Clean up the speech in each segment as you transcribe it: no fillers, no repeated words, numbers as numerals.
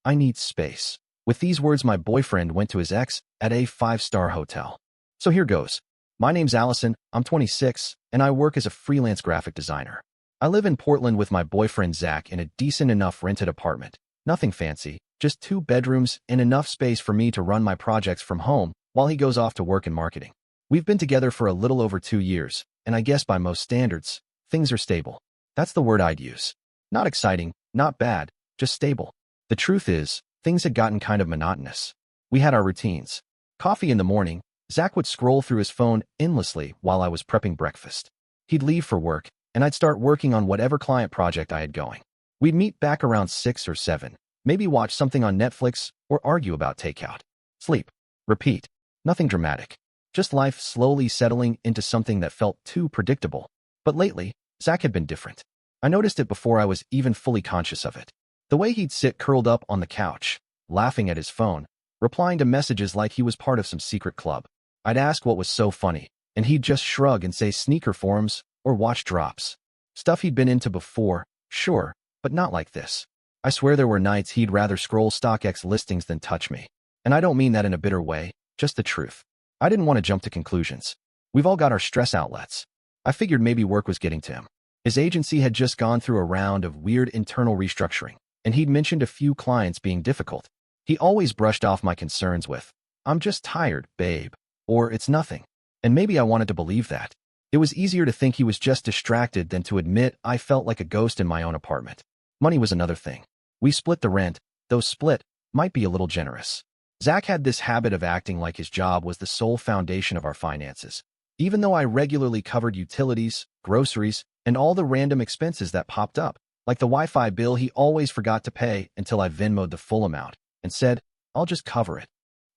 I need space. With these words, my boyfriend went to his ex at a five-star hotel. So here goes. My name's Allison, I'm 26, and I work as a freelance graphic designer. I live in Portland with my boyfriend Zach in a decent enough rented apartment. Nothing fancy, just 2 bedrooms and enough space for me to run my projects from home while he goes off to work in marketing. We've been together for a little over 2 years, and I guess by most standards, things are stable. That's the word I'd use. Not exciting, not bad, just stable. The truth is, things had gotten kind of monotonous. We had our routines. Coffee in the morning, Zach would scroll through his phone endlessly while I was prepping breakfast. He'd leave for work, and I'd start working on whatever client project I had going. We'd meet back around 6 or 7, maybe watch something on Netflix or argue about takeout. Sleep. Repeat. Nothing dramatic. Just life slowly settling into something that felt too predictable. But lately, Zach had been different. I noticed it before I was even fully conscious of it. The way he'd sit curled up on the couch, laughing at his phone, replying to messages like he was part of some secret club. I'd ask what was so funny, and he'd just shrug and say sneaker forums or watch drops. Stuff he'd been into before, sure, but not like this. I swear there were nights he'd rather scroll StockX listings than touch me. And I don't mean that in a bitter way, just the truth. I didn't want to jump to conclusions. We've all got our stress outlets. I figured maybe work was getting to him. His agency had just gone through a round of weird internal restructuring, and he'd mentioned a few clients being difficult. He always brushed off my concerns with, "I'm just tired, babe," or "It's nothing." And maybe I wanted to believe that. It was easier to think he was just distracted than to admit I felt like a ghost in my own apartment. Money was another thing. We split the rent, though split might be a little generous. Zach had this habit of acting like his job was the sole foundation of our finances. Even though I regularly covered utilities, groceries, and all the random expenses that popped up, like the Wi-Fi bill he always forgot to pay until I Venmoed the full amount and said, "I'll just cover it."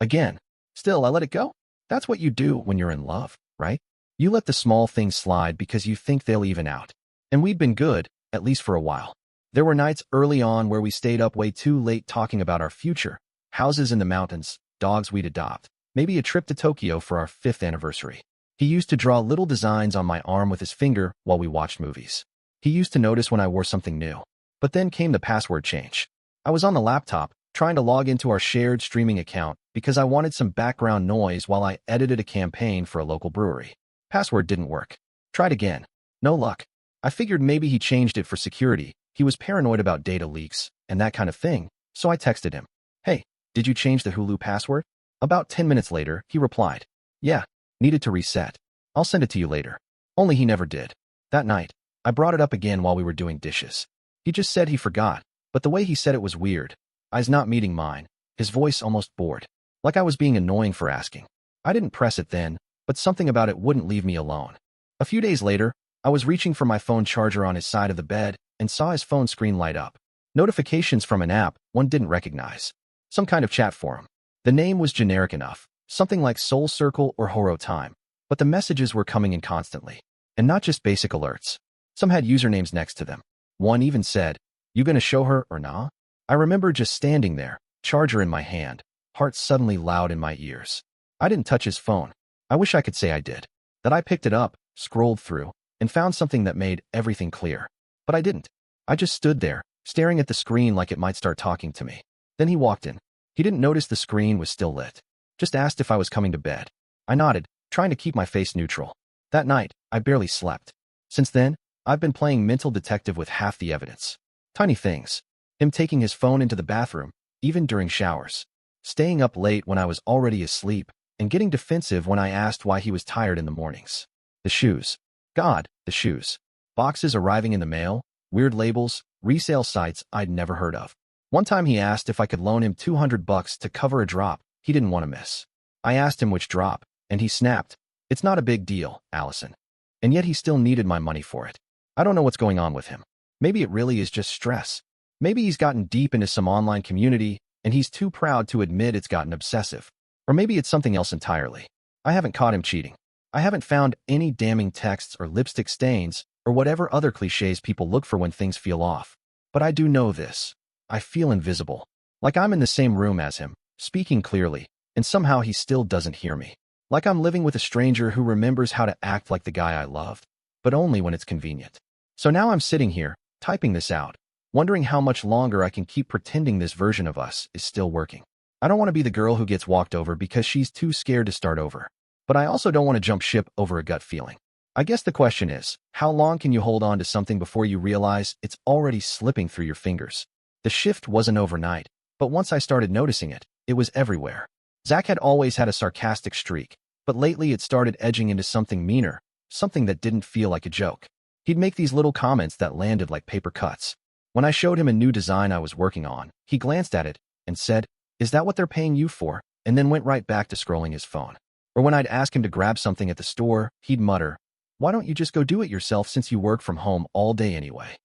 Again, still I let it go. That's what you do when you're in love, right? You let the small things slide because you think they'll even out. And we'd been good, at least for a while. There were nights early on where we stayed up way too late talking about our future, houses in the mountains, dogs we'd adopt, maybe a trip to Tokyo for our 5th anniversary. He used to draw little designs on my arm with his finger while we watched movies. He used to notice when I wore something new. But then came the password change. I was on the laptop, trying to log into our shared streaming account because I wanted some background noise while I edited a campaign for a local brewery. Password didn't work. Tried again. No luck. I figured maybe he changed it for security. He was paranoid about data leaks and that kind of thing, so I texted him, "Hey, did you change the Hulu password?" About 10 minutes later, he replied, "Yeah, needed to reset. I'll send it to you later." Only he never did. That night, I brought it up again while we were doing dishes. He just said he forgot, but the way he said it was weird. Eyes not meeting mine, his voice almost bored, like I was being annoying for asking. I didn't press it then, but something about it wouldn't leave me alone. A few days later, I was reaching for my phone charger on his side of the bed and saw his phone screen light up. Notifications from an app one didn't recognize. Some kind of chat forum. The name was generic enough, something like Soul Circle or Horo Time, but the messages were coming in constantly. And not just basic alerts. Some had usernames next to them. One even said, "You gonna show her or nah?" I remember just standing there, charger in my hand, heart suddenly loud in my ears. I didn't touch his phone. I wish I could say I did. That I picked it up, scrolled through, and found something that made everything clear. But I didn't. I just stood there, staring at the screen like it might start talking to me. Then he walked in. He didn't notice the screen was still lit. Just asked if I was coming to bed. I nodded, trying to keep my face neutral. That night, I barely slept. Since then, I've been playing mental detective with half the evidence. Tiny things. Him taking his phone into the bathroom, even during showers. Staying up late when I was already asleep, and getting defensive when I asked why he was tired in the mornings. The shoes. God, the shoes. Boxes arriving in the mail, weird labels, resale sites I'd never heard of. One time he asked if I could loan him $200 to cover a drop he didn't want to miss. I asked him which drop, and he snapped, "It's not a big deal, Allison." And yet he still needed my money for it. I don't know what's going on with him. Maybe it really is just stress. Maybe he's gotten deep into some online community, and he's too proud to admit it's gotten obsessive. Or maybe it's something else entirely. I haven't caught him cheating. I haven't found any damning texts or lipstick stains or whatever other cliches people look for when things feel off. But I do know this. I feel invisible. Like I'm in the same room as him, speaking clearly, and somehow he still doesn't hear me. Like I'm living with a stranger who remembers how to act like the guy I loved, but only when it's convenient. So now I'm sitting here, typing this out, wondering how much longer I can keep pretending this version of us is still working. I don't want to be the girl who gets walked over because she's too scared to start over. But I also don't want to jump ship over a gut feeling. I guess the question is, how long can you hold on to something before you realize it's already slipping through your fingers? The shift wasn't overnight, but once I started noticing it, it was everywhere. Zach had always had a sarcastic streak, but lately it started edging into something meaner, something that didn't feel like a joke. He'd make these little comments that landed like paper cuts. When I showed him a new design I was working on, he glanced at it and said, "Is that what they're paying you for?" and then went right back to scrolling his phone. Or when I'd ask him to grab something at the store, he'd mutter, "Why don't you just go do it yourself since you work from home all day anyway?"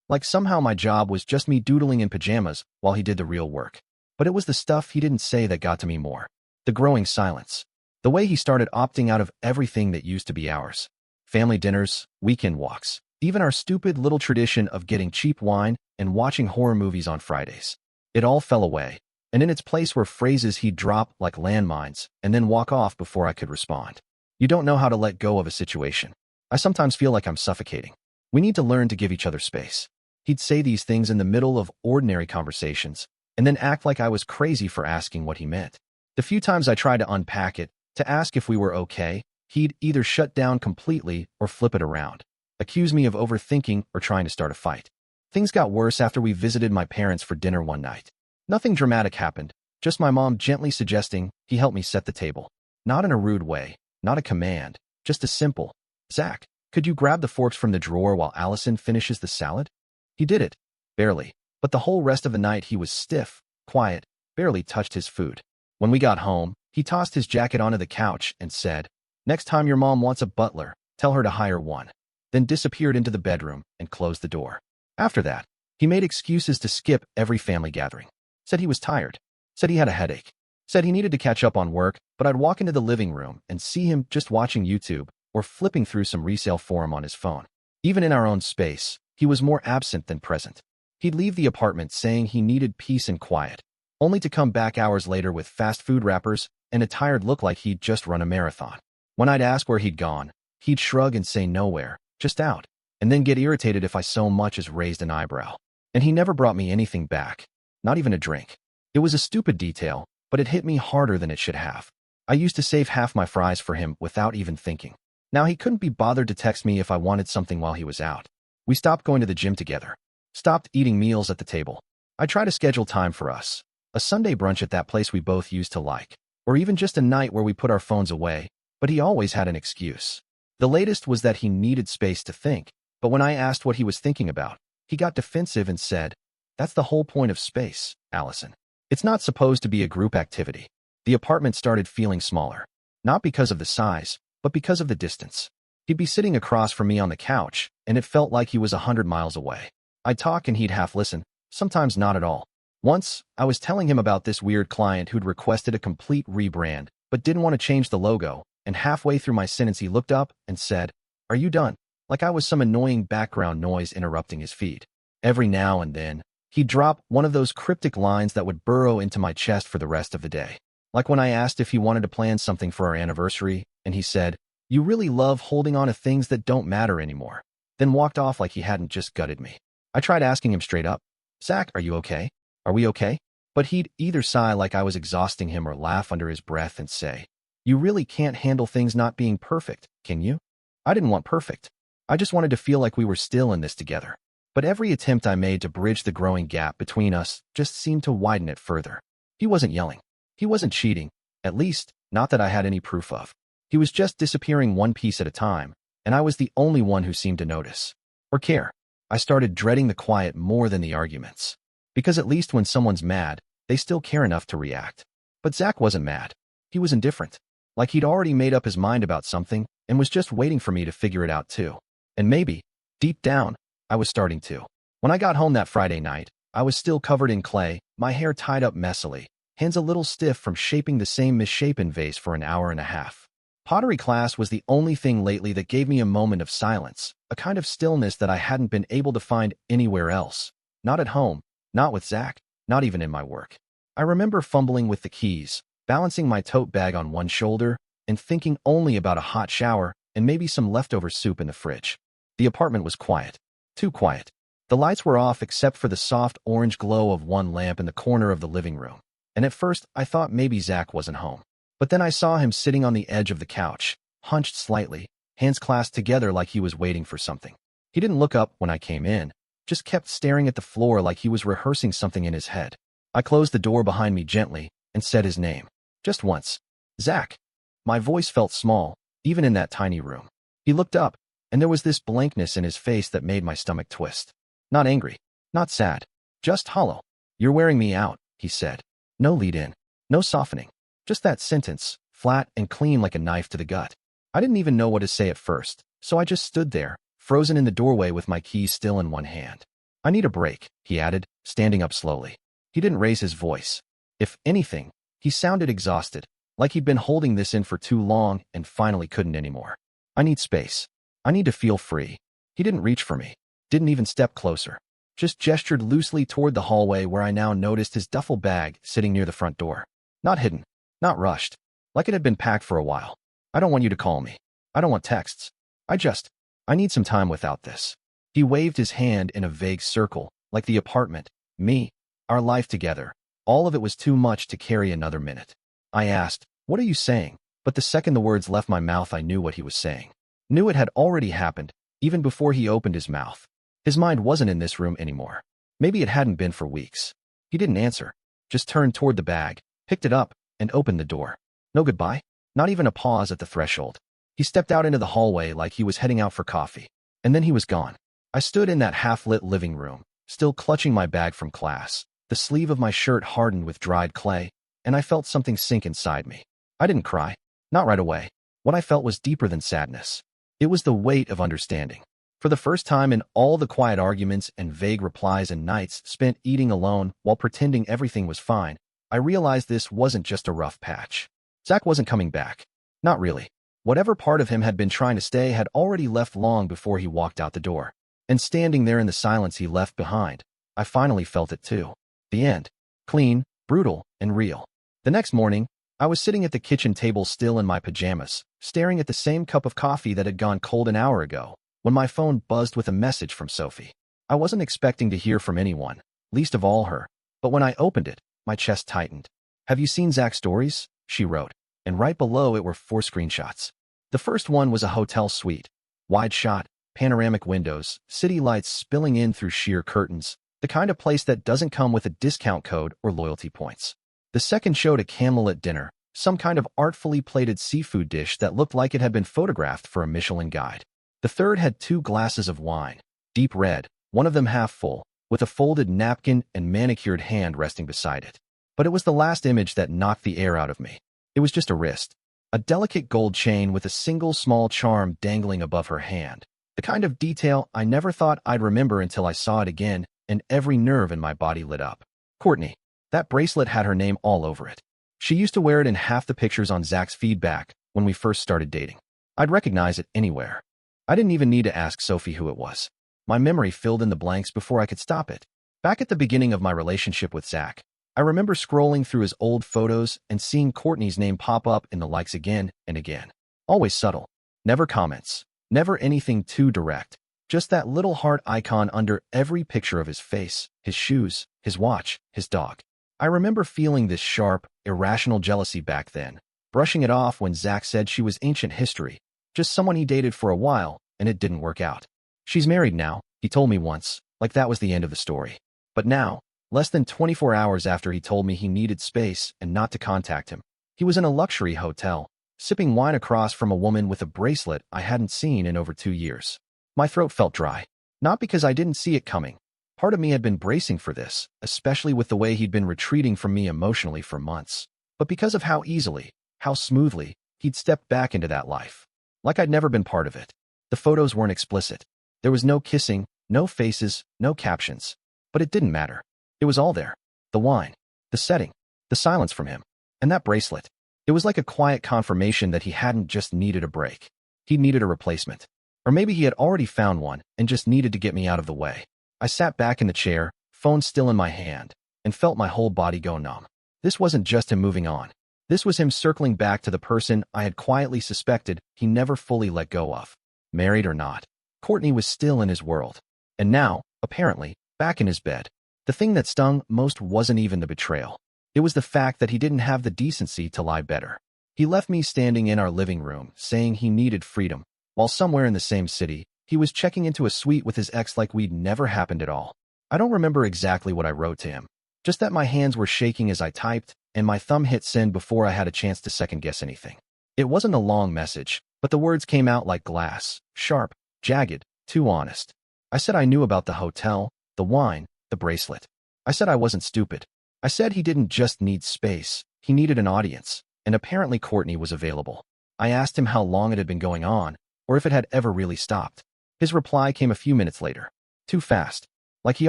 Like somehow my job was just me doodling in pajamas while he did the real work. But it was the stuff he didn't say that got to me more. The growing silence. The way he started opting out of everything that used to be ours. Family dinners, weekend walks, even our stupid little tradition of getting cheap wine and watching horror movies on Fridays. It all fell away, and in its place were phrases he'd drop like landmines and then walk off before I could respond. You don't know how to let go of a situation. I sometimes feel like I'm suffocating. We need to learn to give each other space. He'd say these things in the middle of ordinary conversations, and then act like I was crazy for asking what he meant. The few times I tried to unpack it, to ask if we were okay, he'd either shut down completely or flip it around, accuse me of overthinking or trying to start a fight. Things got worse after we visited my parents for dinner one night. Nothing dramatic happened, just my mom gently suggesting he help me set the table. Not in a rude way, not a command, just a simple, "Zach, could you grab the forks from the drawer while Allison finishes the salad?" He did it, barely, but the whole rest of the night he was stiff, quiet, barely touched his food. When we got home, he tossed his jacket onto the couch and said, "Next time your mom wants a butler, tell her to hire one," then disappeared into the bedroom and closed the door. After that, he made excuses to skip every family gathering. Said he was tired, said he had a headache, said he needed to catch up on work, but I'd walk into the living room and see him just watching YouTube or flipping through some resale forum on his phone. Even in our own space, he was more absent than present. He'd leave the apartment saying he needed peace and quiet, only to come back hours later with fast food wrappers and a tired look like he'd just run a marathon. When I'd ask where he'd gone, he'd shrug and say nowhere, just out, and then get irritated if I so much as raised an eyebrow. And he never brought me anything back, not even a drink. It was a stupid detail, but it hit me harder than it should have. I used to save half my fries for him without even thinking. Now he couldn't be bothered to text me if I wanted something while he was out. We stopped going to the gym together, stopped eating meals at the table. I try to schedule time for us, a Sunday brunch at that place we both used to like, or even just a night where we put our phones away, but he always had an excuse. The latest was that he needed space to think, but when I asked what he was thinking about, he got defensive and said, "That's the whole point of space, Allison. It's not supposed to be a group activity." The apartment started feeling smaller, not because of the size, but because of the distance. He'd be sitting across from me on the couch, and it felt like he was 100 miles away. I'd talk and he'd half listen, sometimes not at all. Once, I was telling him about this weird client who'd requested a complete rebrand, but didn't want to change the logo, and halfway through my sentence he looked up and said, "Are you done?" Like I was some annoying background noise interrupting his feed. Every now and then, he'd drop one of those cryptic lines that would burrow into my chest for the rest of the day. Like when I asked if he wanted to plan something for our anniversary, and he said, "You really love holding on to things that don't matter anymore," then walked off like he hadn't just gutted me. I tried asking him straight up, "Zach, are you okay? Are we okay?" But he'd either sigh like I was exhausting him or laugh under his breath and say, "You really can't handle things not being perfect, can you?" I didn't want perfect. I just wanted to feel like we were still in this together. But every attempt I made to bridge the growing gap between us just seemed to widen it further. He wasn't yelling. He wasn't cheating, at least, not that I had any proof of. He was just disappearing one piece at a time, and I was the only one who seemed to notice. Or care. I started dreading the quiet more than the arguments. Because at least when someone's mad, they still care enough to react. But Zach wasn't mad. He was indifferent. Like he'd already made up his mind about something and was just waiting for me to figure it out too. And maybe, deep down, I was starting to. When I got home that Friday night, I was still covered in clay, my hair tied up messily, hands a little stiff from shaping the same misshapen vase for an hour and a half. Pottery class was the only thing lately that gave me a moment of silence, a kind of stillness that I hadn't been able to find anywhere else. Not at home, not with Zach, not even in my work. I remember fumbling with the keys, balancing my tote bag on one shoulder, and thinking only about a hot shower and maybe some leftover soup in the fridge. The apartment was quiet. Too quiet. The lights were off except for the soft orange glow of one lamp in the corner of the living room, and at first I thought maybe Zach wasn't home. But then I saw him sitting on the edge of the couch, hunched slightly, hands clasped together like he was waiting for something. He didn't look up when I came in, just kept staring at the floor like he was rehearsing something in his head. I closed the door behind me gently and said his name. Just once. Zach. My voice felt small, even in that tiny room. He looked up, and there was this blankness in his face that made my stomach twist. Not angry, not sad, just hollow. You're wearing me out, he said. No lead in, no softening. Just that sentence, flat and clean like a knife to the gut. I didn't even know what to say at first, so I just stood there, frozen in the doorway with my keys still in one hand. I need a break, he added, standing up slowly. He didn't raise his voice. If anything, he sounded exhausted, like he'd been holding this in for too long and finally couldn't anymore. I need space. I need to feel free. He didn't reach for me, didn't even step closer, just gestured loosely toward the hallway where I now noticed his duffel bag sitting near the front door. Not hidden, not rushed, like it had been packed for a while. I don't want you to call me. I don't want texts. I need some time without this. He waved his hand in a vague circle, like the apartment, me, our life together. All of it was too much to carry another minute. I asked, what are you saying? But the second the words left my mouth, I knew what he was saying. Knew it had already happened, even before he opened his mouth. His mind wasn't in this room anymore. Maybe it hadn't been for weeks. He didn't answer, just turned toward the bag, picked it up, and opened the door. No goodbye, not even a pause at the threshold. He stepped out into the hallway like he was heading out for coffee, and then he was gone. I stood in that half-lit living room, still clutching my bag from class. The sleeve of my shirt hardened with dried clay, and I felt something sink inside me. I didn't cry, not right away. What I felt was deeper than sadness. It was the weight of understanding. For the first time in all the quiet arguments and vague replies and nights spent eating alone while pretending everything was fine, I realized this wasn't just a rough patch. Zach wasn't coming back. Not really. Whatever part of him had been trying to stay had already left long before he walked out the door. And standing there in the silence he left behind, I finally felt it too. The end. Clean, brutal, and real. The next morning, I was sitting at the kitchen table still in my pajamas, staring at the same cup of coffee that had gone cold an hour ago, when my phone buzzed with a message from Sophie. I wasn't expecting to hear from anyone, least of all her, but when I opened it, my chest tightened. Have you seen Zach's stories? She wrote, and right below it were 4 screenshots. The first one was a hotel suite. Wide shot, panoramic windows, city lights spilling in through sheer curtains, the kind of place that doesn't come with a discount code or loyalty points. The second showed a candlelit dinner, some kind of artfully plated seafood dish that looked like it had been photographed for a Michelin guide. The third had 2 glasses of wine, deep red, one of them half full, with a folded napkin and manicured hand resting beside it. But it was the last image that knocked the air out of me. It was just a wrist. A delicate gold chain with a single small charm dangling above her hand. The kind of detail I never thought I'd remember until I saw it again, and every nerve in my body lit up. Courtney. That bracelet had her name all over it. She used to wear it in half the pictures on Zach's feedback when we first started dating. I'd recognize it anywhere. I didn't even need to ask Sophie who it was. My memory filled in the blanks before I could stop it. Back at the beginning of my relationship with Zach, I remember scrolling through his old photos and seeing Courtney's name pop up in the likes again and again. Always subtle. Never comments. Never anything too direct. Just that little heart icon under every picture of his face, his shoes, his watch, his dog. I remember feeling this sharp, irrational jealousy back then, brushing it off when Zach said she was ancient history, just someone he dated for a while, and it didn't work out. She's married now, he told me once, like that was the end of the story. But now, less than 24 hours after he told me he needed space and not to contact him, he was in a luxury hotel, sipping wine across from a woman with a bracelet I hadn't seen in over 2 years. My throat felt dry, not because I didn't see it coming. Part of me had been bracing for this, especially with the way he'd been retreating from me emotionally for months, but because of how easily, how smoothly, he'd stepped back into that life. Like I'd never been part of it. The photos weren't explicit. There was no kissing, no faces, no captions. But it didn't matter. It was all there. The wine, the setting, the silence from him, and that bracelet. It was like a quiet confirmation that he hadn't just needed a break. He needed a replacement. Or maybe he had already found one and just needed to get me out of the way. I sat back in the chair, phone still in my hand, and felt my whole body go numb. This wasn't just him moving on. This was him circling back to the person I had quietly suspected he never fully let go of. Married or not, Courtney was still in his world. And now, apparently, back in his bed. The thing that stung most wasn't even the betrayal. It was the fact that he didn't have the decency to lie better. He left me standing in our living room, saying he needed freedom, while somewhere in the same city, he was checking into a suite with his ex like we'd never happened at all. I don't remember exactly what I wrote to him, just that my hands were shaking as I typed, and my thumb hit send before I had a chance to second-guess anything. It wasn't a long message, but the words came out like glass, sharp, jagged, too honest. I said I knew about the hotel, the wine, the bracelet. I said I wasn't stupid. I said he didn't just need space, he needed an audience, and apparently Courtney was available. I asked him how long it had been going on, or if it had ever really stopped. His reply came a few minutes later. Too fast. Like he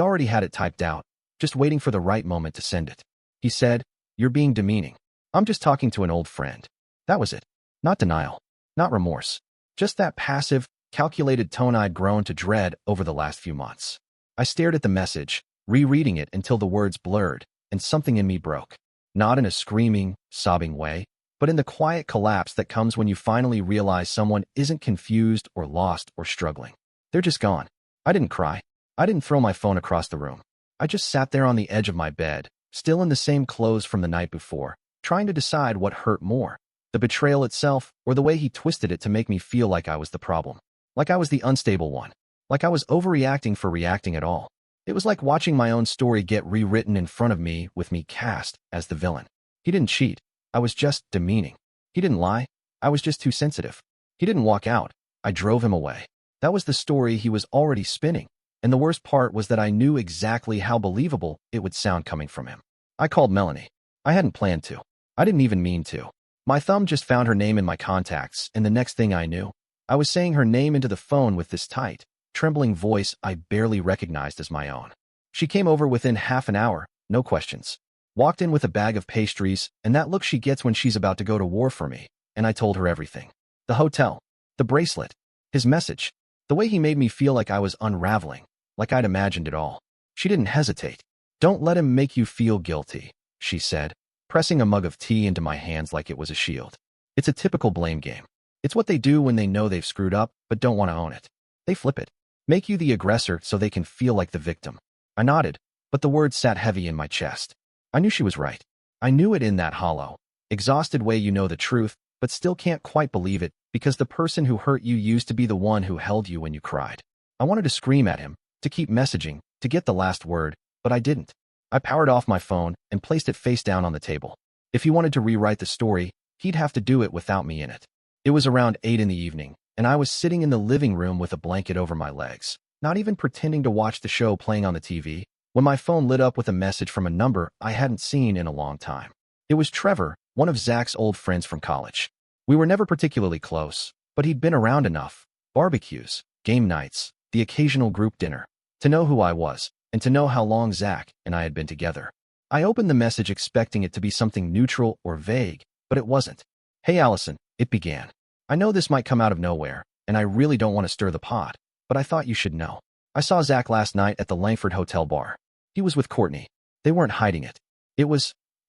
already had it typed out, just waiting for the right moment to send it. He said, "You're being demeaning. I'm just talking to an old friend." That was it. Not denial. Not remorse. Just that passive, calculated tone I'd grown to dread over the last few months. I stared at the message, rereading it until the words blurred, and something in me broke. Not in a screaming, sobbing way, but in the quiet collapse that comes when you finally realize someone isn't confused or lost or struggling. They're just gone. I didn't cry. I didn't throw my phone across the room. I just sat there on the edge of my bed, still in the same clothes from the night before, trying to decide what hurt more, the betrayal itself or the way he twisted it to make me feel like I was the problem. Like I was the unstable one. Like I was overreacting for reacting at all. It was like watching my own story get rewritten in front of me with me cast as the villain. He didn't cheat. I was just demeaning. He didn't lie. I was just too sensitive. He didn't walk out. I drove him away. That was the story he was already spinning. And the worst part was that I knew exactly how believable it would sound coming from him. I called Melanie. I hadn't planned to. I didn't even mean to. My thumb just found her name in my contacts, and the next thing I knew, I was saying her name into the phone with this tight, trembling voice I barely recognized as my own. She came over within half an hour, no questions. Walked in with a bag of pastries, and that look she gets when she's about to go to war for me, and I told her everything. The hotel, the bracelet, his message, the way he made me feel like I was unraveling, like I'd imagined it all. She didn't hesitate. "Don't let him make you feel guilty," she said, pressing a mug of tea into my hands like it was a shield. It's a typical blame game. It's what they do when they know they've screwed up but don't want to own it. They flip it. Make you the aggressor so they can feel like the victim. I nodded, but the words sat heavy in my chest. I knew she was right. I knew it in that hollow, exhausted way you know the truth, but still can't quite believe it because the person who hurt you used to be the one who held you when you cried. I wanted to scream at him, to keep messaging, to get the last word, but I didn't. I powered off my phone and placed it face down on the table. If he wanted to rewrite the story, he'd have to do it without me in it. It was around 8 in the evening, and I was sitting in the living room with a blanket over my legs, not even pretending to watch the show playing on the TV, when my phone lit up with a message from a number I hadn't seen in a long time. It was Trevor, one of Zach's old friends from college. We were never particularly close, but he'd been around enough, barbecues, game nights, the occasional group dinner, to know who I was, and to know how long Zach and I had been together. I opened the message expecting it to be something neutral or vague, but it wasn't. "Hey Allison," it began. "I know this might come out of nowhere, and I really don't want to stir the pot, but I thought you should know. I saw Zach last night at the Langford Hotel bar. He was with Courtney. They weren't hiding it.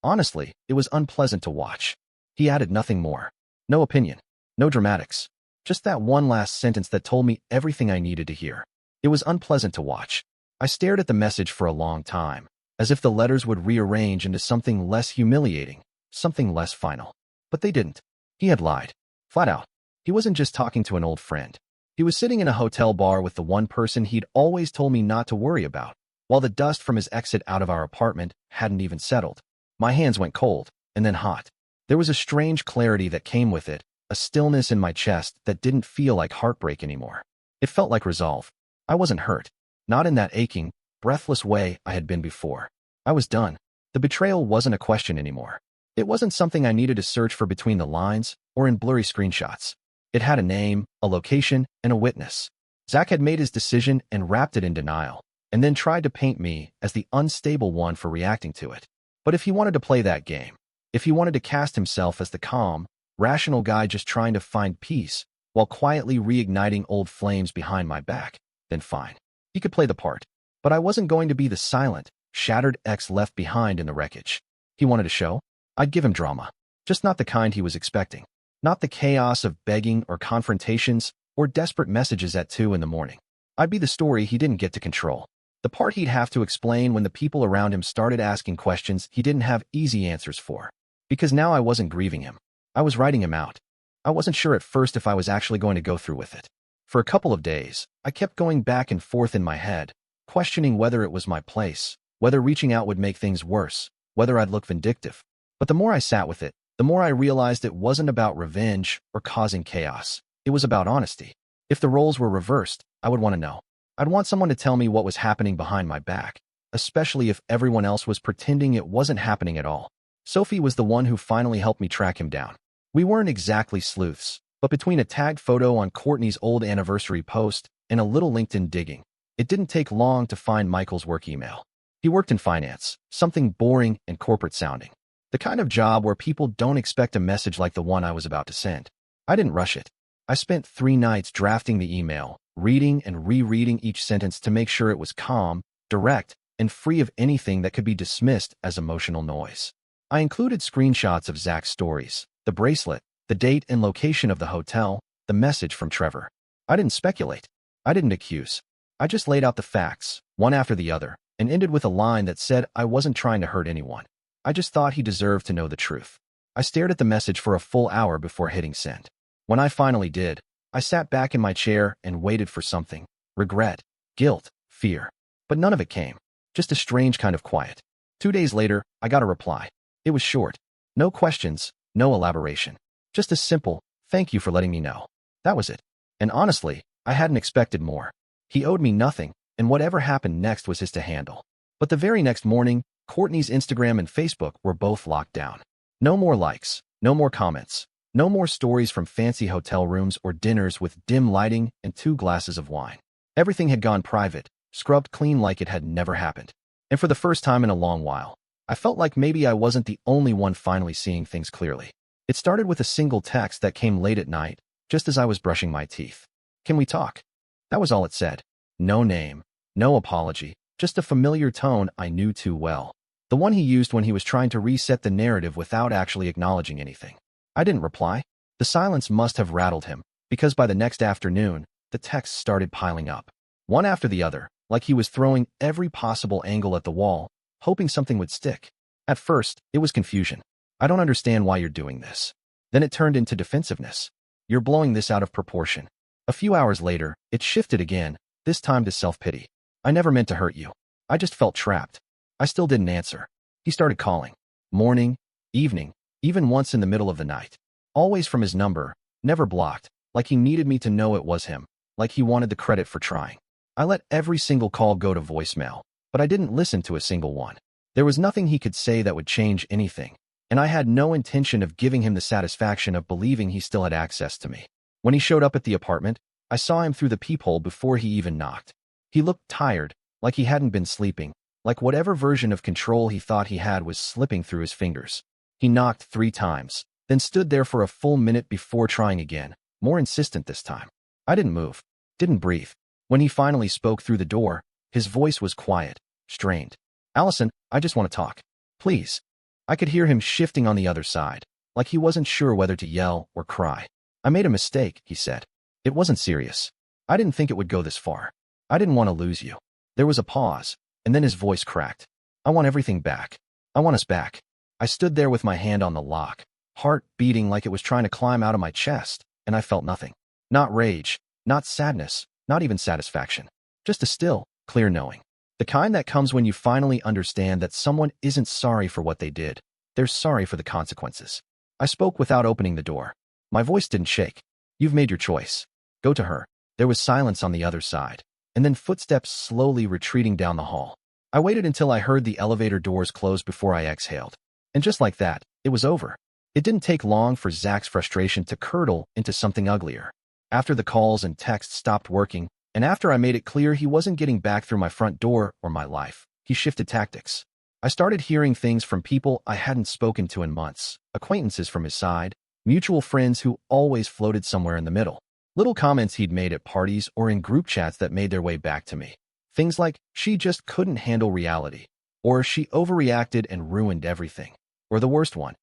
Honestly, it was unpleasant to watch." He added nothing more. No opinion. No dramatics. Just that one last sentence that told me everything I needed to hear. It was unpleasant to watch. I stared at the message for a long time, as if the letters would rearrange into something less humiliating, something less final. But they didn't. He had lied. Flat out. He wasn't just talking to an old friend. He was sitting in a hotel bar with the one person he'd always told me not to worry about, while the dust from his exit out of our apartment hadn't even settled. My hands went cold, and then hot. There was a strange clarity that came with it, a stillness in my chest that didn't feel like heartbreak anymore. It felt like resolve. I wasn't hurt. Not in that aching, breathless way I had been before. I was done. The betrayal wasn't a question anymore. It wasn't something I needed to search for between the lines or in blurry screenshots. It had a name, a location, and a witness. Zach had made his decision and wrapped it in denial, and then tried to paint me as the unstable one for reacting to it. But if he wanted to play that game, if he wanted to cast himself as the calm, rational guy just trying to find peace while quietly reigniting old flames behind my back, then fine. He could play the part. But I wasn't going to be the silent, shattered ex left behind in the wreckage. He wanted a show? I'd give him drama. Just not the kind he was expecting. Not the chaos of begging or confrontations or desperate messages at 2 in the morning. I'd be the story he didn't get to control. The part he'd have to explain when the people around him started asking questions he didn't have easy answers for. Because now I wasn't grieving him. I was writing him out. I wasn't sure at first if I was actually going to go through with it. For a couple of days, I kept going back and forth in my head, questioning whether it was my place, whether reaching out would make things worse, whether I'd look vindictive. But the more I sat with it, the more I realized it wasn't about revenge or causing chaos. It was about honesty. If the roles were reversed, I would want to know. I'd want someone to tell me what was happening behind my back, especially if everyone else was pretending it wasn't happening at all. Sophie was the one who finally helped me track him down. We weren't exactly sleuths, but between a tagged photo on Courtney's old anniversary post and a little LinkedIn digging, it didn't take long to find Michael's work email. He worked in finance, something boring and corporate sounding. The kind of job where people don't expect a message like the one I was about to send. I didn't rush it. I spent 3 nights drafting the email, reading and rereading each sentence to make sure it was calm, direct, and free of anything that could be dismissed as emotional noise. I included screenshots of Zach's stories, the bracelet, the date and location of the hotel, the message from Trevor. I didn't speculate. I didn't accuse. I just laid out the facts, one after the other, and ended with a line that said I wasn't trying to hurt anyone. I just thought he deserved to know the truth. I stared at the message for a full hour before hitting send. When I finally did, I sat back in my chair and waited for something. Regret, guilt, fear. But none of it came. Just a strange kind of quiet. 2 days later, I got a reply. It was short. No questions, no elaboration. Just a simple, "Thank you for letting me know." That was it. And honestly, I hadn't expected more. He owed me nothing, and whatever happened next was his to handle. But the very next morning, Courtney's Instagram and Facebook were both locked down. No more likes, no more comments, no more stories from fancy hotel rooms or dinners with dim lighting and 2 glasses of wine. Everything had gone private, scrubbed clean like it had never happened. And for the first time in a long while, I felt like maybe I wasn't the only one finally seeing things clearly. It started with a single text that came late at night, just as I was brushing my teeth. "Can we talk?" That was all it said. No name, no apology, just a familiar tone I knew too well. The one he used when he was trying to reset the narrative without actually acknowledging anything. I didn't reply. The silence must have rattled him, because by the next afternoon, the texts started piling up. One after the other, like he was throwing every possible angle at the wall, hoping something would stick. At first, it was confusion. "I don't understand why you're doing this." Then it turned into defensiveness. "You're blowing this out of proportion." A few hours later, it shifted again, this time to self-pity. "I never meant to hurt you. I just felt trapped." I still didn't answer. He started calling. Morning, evening, even once in the middle of the night. Always from his number, never blocked, like he needed me to know it was him, like he wanted the credit for trying. I let every single call go to voicemail, but I didn't listen to a single one. There was nothing he could say that would change anything, and I had no intention of giving him the satisfaction of believing he still had access to me. When he showed up at the apartment, I saw him through the peephole before he even knocked. He looked tired, like he hadn't been sleeping, like whatever version of control he thought he had was slipping through his fingers. He knocked 3 times, then stood there for a full minute before trying again, more insistent this time. I didn't move, didn't breathe. When he finally spoke through the door, his voice was quiet, strained. "Allison, I just want to talk. Please." I could hear him shifting on the other side, like he wasn't sure whether to yell or cry. "I made a mistake," he said. "It wasn't serious. I didn't think it would go this far. I didn't want to lose you." There was a pause, and then his voice cracked. "I want everything back. I want us back." I stood there with my hand on the lock, heart beating like it was trying to climb out of my chest, and I felt nothing. Not rage, not sadness, not even satisfaction. Just a still, clear knowing. The kind that comes when you finally understand that someone isn't sorry for what they did. They're sorry for the consequences. I spoke without opening the door. My voice didn't shake. "You've made your choice. Go to her." There was silence on the other side, and then footsteps slowly retreating down the hall. I waited until I heard the elevator doors close before I exhaled. And just like that, it was over. It didn't take long for Zach's frustration to curdle into something uglier. After the calls and texts stopped working, and after I made it clear he wasn't getting back through my front door or my life, he shifted tactics. I started hearing things from people I hadn't spoken to in months, acquaintances from his side, mutual friends who always floated somewhere in the middle. Little comments he'd made at parties or in group chats that made their way back to me. Things like, "She just couldn't handle reality," or "She overreacted and ruined everything," or the worst one,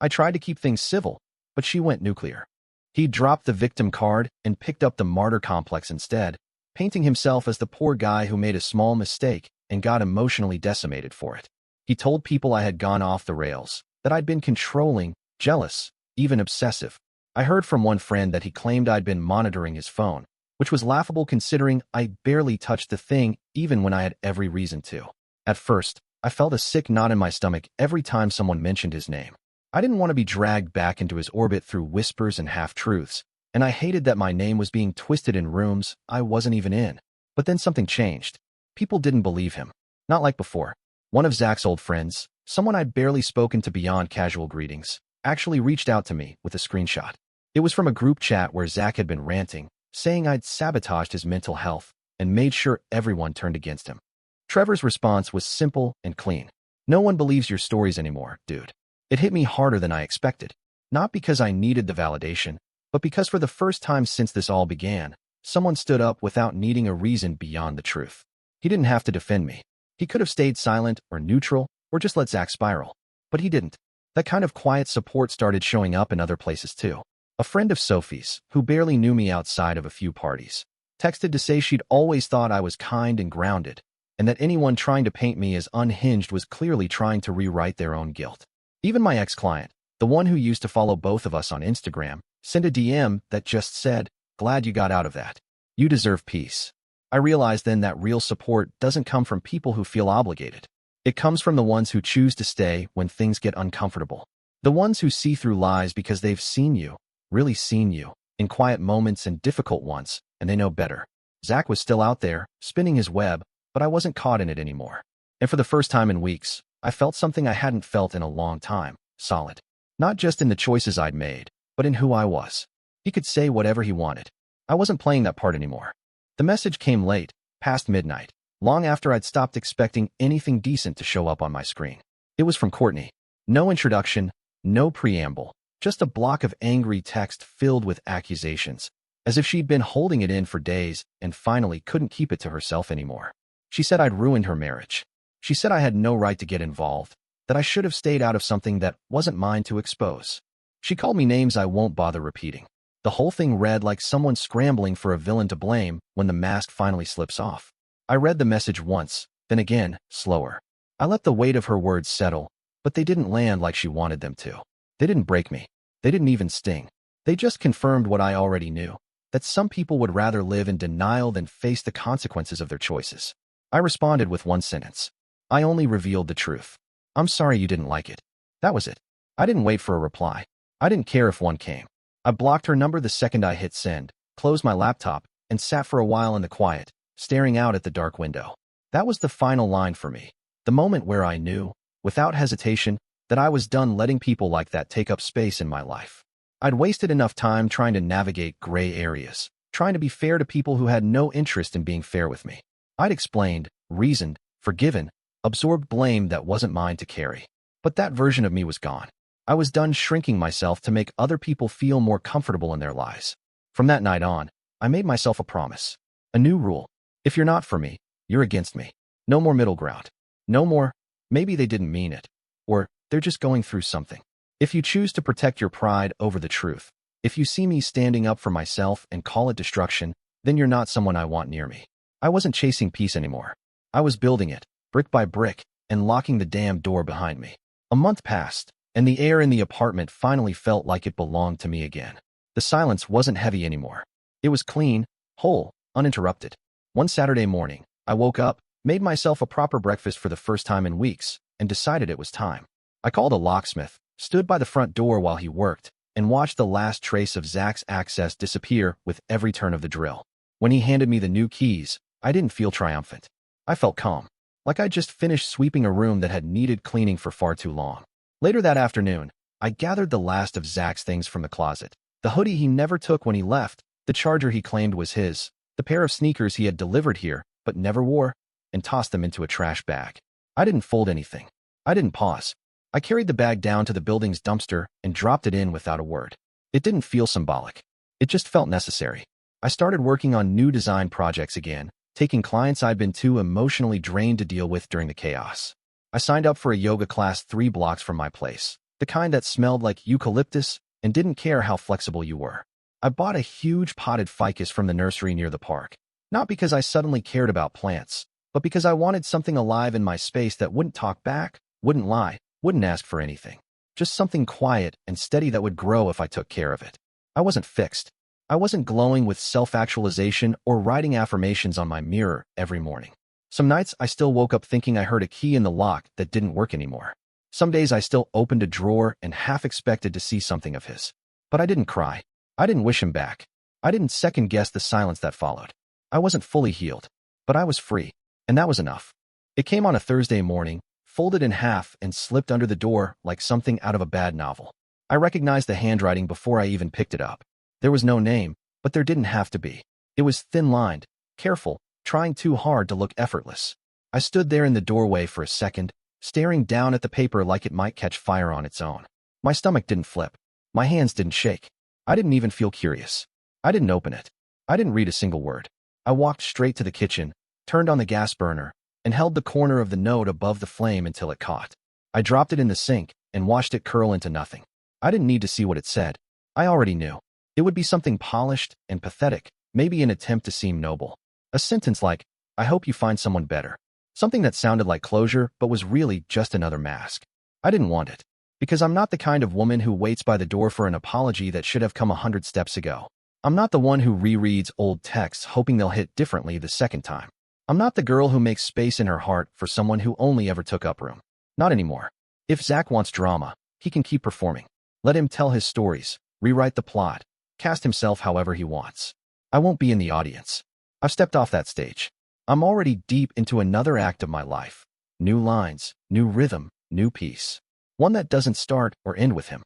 "I tried to keep things civil, but she went nuclear." He dropped the victim card and picked up the martyr complex instead, painting himself as the poor guy who made a small mistake and got emotionally decimated for it. He told people I had gone off the rails, that I'd been controlling, jealous, even obsessive. I heard from one friend that he claimed I'd been monitoring his phone, which was laughable considering I barely touched the thing even when I had every reason to. At first, I felt a sick knot in my stomach every time someone mentioned his name. I didn't want to be dragged back into his orbit through whispers and half-truths, and I hated that my name was being twisted in rooms I wasn't even in. But then something changed. People didn't believe him. Not like before. One of Zach's old friends, someone I'd barely spoken to beyond casual greetings, actually reached out to me with a screenshot. It was from a group chat where Zach had been ranting, saying I'd sabotaged his mental health and made sure everyone turned against him. Trevor's response was simple and clean. No one believes your stories anymore, dude. It hit me harder than I expected. Not because I needed the validation, but because for the first time since this all began, someone stood up without needing a reason beyond the truth. He didn't have to defend me. He could have stayed silent or neutral or just let Zach spiral. But he didn't. That kind of quiet support started showing up in other places too. A friend of Sophie's, who barely knew me outside of a few parties, texted to say she'd always thought I was kind and grounded, and that anyone trying to paint me as unhinged was clearly trying to rewrite their own guilt. Even my ex-client, the one who used to follow both of us on Instagram, sent a DM that just said, "Glad you got out of that. You deserve peace." I realized then that real support doesn't come from people who feel obligated. It comes from the ones who choose to stay when things get uncomfortable. The ones who see through lies because they've seen you, really seen you, in quiet moments and difficult ones, and they know better. Zach was still out there, spinning his web, but I wasn't caught in it anymore. And for the first time in weeks, I felt something I hadn't felt in a long time, solid. Not just in the choices I'd made, but in who I was. He could say whatever he wanted. I wasn't playing that part anymore. The message came late, past midnight, long after I'd stopped expecting anything decent to show up on my screen. It was from Courtney. No introduction, no preamble, just a block of angry text filled with accusations, as if she'd been holding it in for days and finally couldn't keep it to herself anymore. She said I'd ruined her marriage. She said I had no right to get involved, that I should have stayed out of something that wasn't mine to expose. She called me names I won't bother repeating. The whole thing read like someone scrambling for a villain to blame when the mask finally slips off. I read the message once, then again, slower. I let the weight of her words settle, but they didn't land like she wanted them to. They didn't break me. They didn't even sting. They just confirmed what I already knew, that some people would rather live in denial than face the consequences of their choices. I responded with one sentence. I only revealed the truth. I'm sorry you didn't like it. That was it. I didn't wait for a reply. I didn't care if one came. I blocked her number the second I hit send, closed my laptop, and sat for a while in the quiet, staring out at the dark window. That was the final line for me. The moment where I knew, without hesitation, that I was done letting people like that take up space in my life. I'd wasted enough time trying to navigate gray areas, trying to be fair to people who had no interest in being fair with me. I'd explained, reasoned, forgiven, absorbed blame that wasn't mine to carry. But that version of me was gone. I was done shrinking myself to make other people feel more comfortable in their lives. From that night on, I made myself a promise. A new rule. If you're not for me, you're against me. No more middle ground. No more, maybe they didn't mean it. Or, they're just going through something. If you choose to protect your pride over the truth, if you see me standing up for myself and call it destruction, then you're not someone I want near me. I wasn't chasing peace anymore. I was building it, brick by brick, and locking the damn door behind me. A month passed, and the air in the apartment finally felt like it belonged to me again. The silence wasn't heavy anymore. It was clean, whole, uninterrupted. One Saturday morning, I woke up, made myself a proper breakfast for the first time in weeks, and decided it was time. I called a locksmith, stood by the front door while he worked, and watched the last trace of Zach's access disappear with every turn of the drill. When he handed me the new keys, I didn't feel triumphant. I felt calm, like I'd just finished sweeping a room that had needed cleaning for far too long. Later that afternoon, I gathered the last of Zach's things from the closet. The hoodie he never took when he left, the charger he claimed was his, the pair of sneakers he had delivered here but never wore, and tossed them into a trash bag. I didn't fold anything. I didn't pause. I carried the bag down to the building's dumpster and dropped it in without a word. It didn't feel symbolic. It just felt necessary. I started working on new design projects again, taking clients I'd been too emotionally drained to deal with during the chaos. I signed up for a yoga class 3 blocks from my place, the kind that smelled like eucalyptus and didn't care how flexible you were. I bought a huge potted ficus from the nursery near the park, Not because I suddenly cared about plants, but because I wanted something alive in my space that wouldn't talk back, wouldn't lie, wouldn't ask for anything. Just something quiet and steady that would grow if I took care of it. I wasn't fixed. I wasn't glowing with self-actualization or writing affirmations on my mirror every morning. Some nights I still woke up thinking I heard a key in the lock that didn't work anymore. Some days I still opened a drawer and half expected to see something of his. But I didn't cry. I didn't wish him back. I didn't second-guess the silence that followed. I wasn't fully healed, but I was free, and that was enough. It came on a Thursday morning, folded in half and slipped under the door like something out of a bad novel. I recognized the handwriting before I even picked it up. There was no name, but there didn't have to be. It was thin-lined, careful, trying too hard to look effortless. I stood there in the doorway for a second, staring down at the paper like it might catch fire on its own. My stomach didn't flip. My hands didn't shake. I didn't even feel curious. I didn't open it. I didn't read a single word. I walked straight to the kitchen, turned on the gas burner, and held the corner of the note above the flame until it caught. I dropped it in the sink and watched it curl into nothing. I didn't need to see what it said. I already knew. It would be something polished and pathetic, maybe an attempt to seem noble. A sentence like, "I hope you find someone better." Something that sounded like closure but was really just another mask. I didn't want it. Because I'm not the kind of woman who waits by the door for an apology that should have come 100 steps ago. I'm not the one who rereads old texts hoping they'll hit differently the second time. I'm not the girl who makes space in her heart for someone who only ever took up room. Not anymore. If Zach wants drama, he can keep performing. Let him tell his stories, rewrite the plot, cast himself however he wants. I won't be in the audience. I've stepped off that stage. I'm already deep into another act of my life. New lines, new rhythm, new piece. One that doesn't start or end with him.